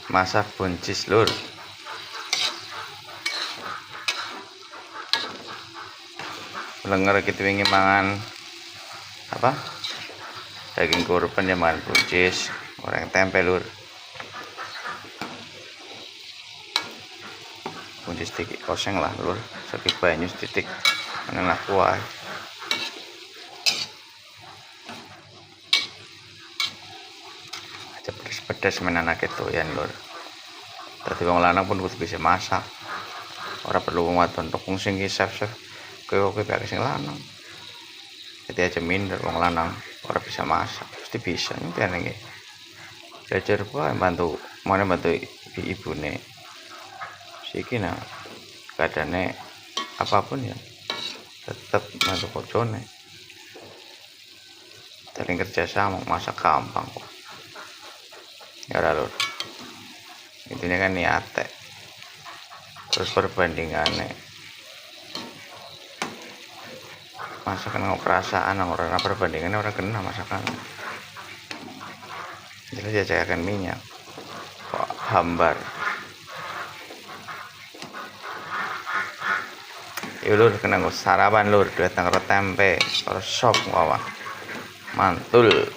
masak buncis lur. Lenger kita ingin mangan apa daging kurban ya, mangan buncis goreng tempe lur. Buncis titik kosong lah lur, sakit banyu titik enak kuah. Aja pedes-pedes menanak itu ya lur. Tadi wong lanang pun kudu bisa masak. Ora perlu wong wadon tok sing chef-chef kowe pake sing lanang. Jadi aja minder wong lanang ora bisa masak, pasti bisa nyentene nggih. Jajar wae bantu, mana bantu ibune. Siki nah kadane apapun ya tetap bantu bojone. Saling kerja sama masak gampang kok. Ya ora lur. Intinya kan niate. Terus perbandingannya masakan nggak perasaan orang perbandingannya orang kena masakan jelas ya cairkan minyak kok hambar. Ya lur kena sarapan lur, duit tangkar tempe, terus sop wawan mantul.